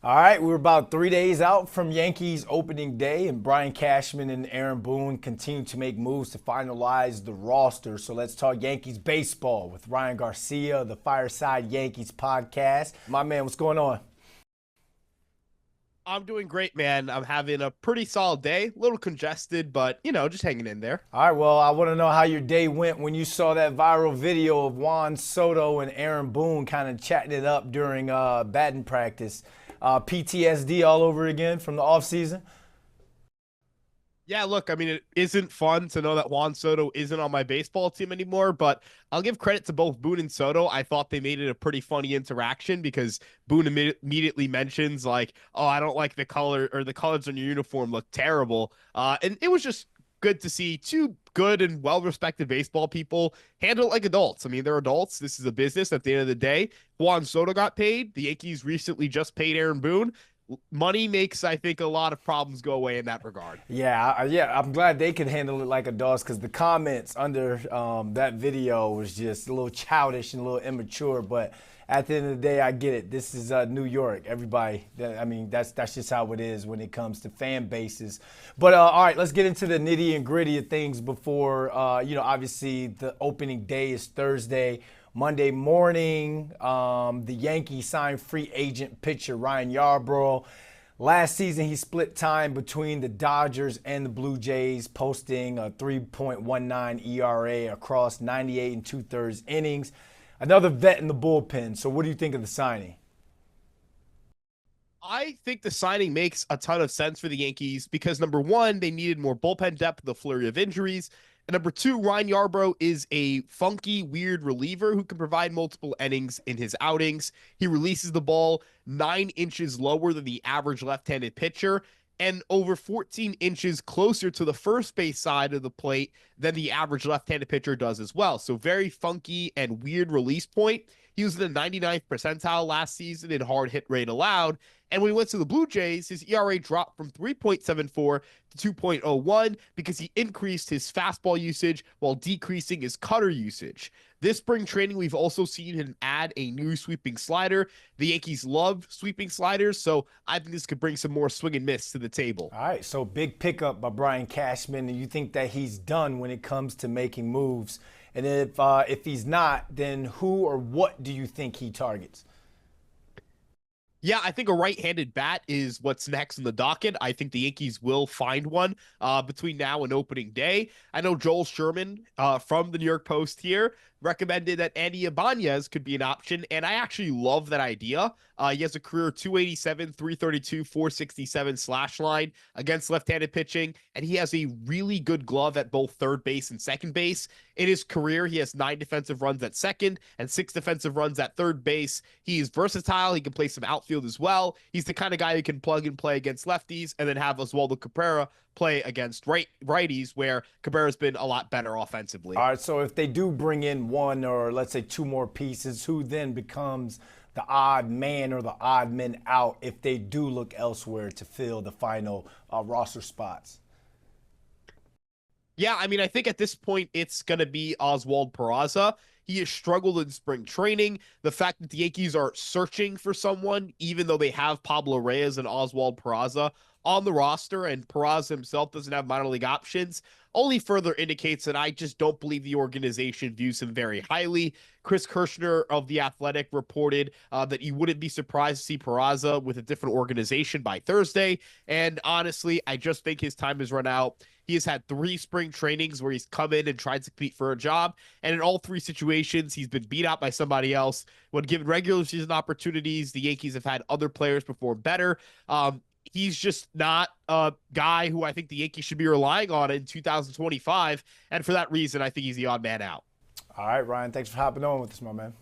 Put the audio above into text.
All right, we're about 3 days out from Yankees opening day, and Brian Cashman and Aaron Boone continue to make moves to finalize the roster. So let's talk Yankees baseball with Ryan Garcia, the Fireside Yankees podcast. My man, what's going on? I'm doing great, man. I'm having a pretty solid day. A little congested, but just hanging in there. All right, well, I want to know how your day went when you saw that viral video of Juan Soto and Aaron Boone kind of chatting it up during batting practice. PTSD all over again from the offseason. Yeah, look, I mean, it isn't fun to know that Juan Soto isn't on my baseball team anymore, but I'll give credit to both Boone and Soto. I thought they made it a pretty funny interaction because Boone immediately mentions like, "Oh, I don't like the color or the colors on your uniform look terrible." And it was just good to see two good and well-respected baseball people handle it like adults. I mean, they're adults. This is a business at the end of the day. Juan Soto got paid. The Yankees recently just paid Aaron Boone. Money makes, I think, a lot of problems go away in that regard. Yeah. I'm glad they could handle it like adults because the comments under that video was just a little childish and a little immature. But at the end of the day, I get it. This is New York. Everybody, I mean, that's just how it is when it comes to fan bases. But all right, let's get into the nitty and gritty of things before, obviously the opening day is Thursday. Monday morning, the Yankees signed free agent pitcher Ryan Yarbrough. Last season, he split time between the Dodgers and the Blue Jays, posting a 3.19 ERA across 98 and two-thirds innings. Another vet in the bullpen. So what do you think of the signing? I think the signing makes a ton of sense for the Yankees because number one, they needed more bullpen depth with a flurry of injuries. And number two, Ryan Yarbrough is a funky, weird reliever who can provide multiple innings in his outings. He releases the ball 9 inches lower than the average left-handed pitcher and over 14 inches closer to the first base side of the plate than the average left-handed pitcher does as well. So very funky and weird release point. He was in the 99th percentile last season in hard hit rate allowed. And when he went to the Blue Jays, his ERA dropped from 3.74 to 2.01 because he increased his fastball usage while decreasing his cutter usage. This spring training, we've also seen him add a new sweeping slider. The Yankees love sweeping sliders, so I think this could bring some more swing and miss to the table. All right, so big pickup by Brian Cashman, and you think that he's done when it comes to making moves. And if he's not, then who or what do you think he targets? Yeah, I think a right-handed bat is what's next in the docket. I think the Yankees will find one between now and opening day. I know Joel Sherman from the New York Post here recommended that Andy Ibanez could be an option, and I actually love that idea. He has a career 287, 332, 467 slash line against left-handed pitching, and he has a really good glove at both third base and second base. In his career, he has 9 defensive runs at second and 6 defensive runs at third base. He is versatile. He can play some outfield as well. He's the kind of guy who can plug and play against lefties and then have Oswaldo Cabrera play against righties where Cabrera's been a lot better offensively. All right, so if they do bring in one or let's say two more pieces, who then becomes the odd man or the odd men out if they do look elsewhere to fill the final roster spots? Yeah, I mean, I think at this point it's going to be Oswald Peraza. He has struggled in spring training. The fact that the Yankees are searching for someone, even though they have Pablo Reyes and Oswald Peraza on the roster, and Peraza himself doesn't have minor league options, only further indicates that I just don't believe the organization views him very highly. Chris Kirschner of The Athletic reported that you wouldn't be surprised to see Peraza with a different organization by Thursday. And honestly, I just think his time has run out. He has had 3 spring trainings where he's come in and tried to compete for a job. And in all 3 situations, he's been beat out by somebody else. When given regular season opportunities, the Yankees have had other players perform better. He's just not a guy who I think the Yankees should be relying on in 2025. And for that reason, I think he's the odd man out. All right, Ryan, thanks for hopping on with us, my man.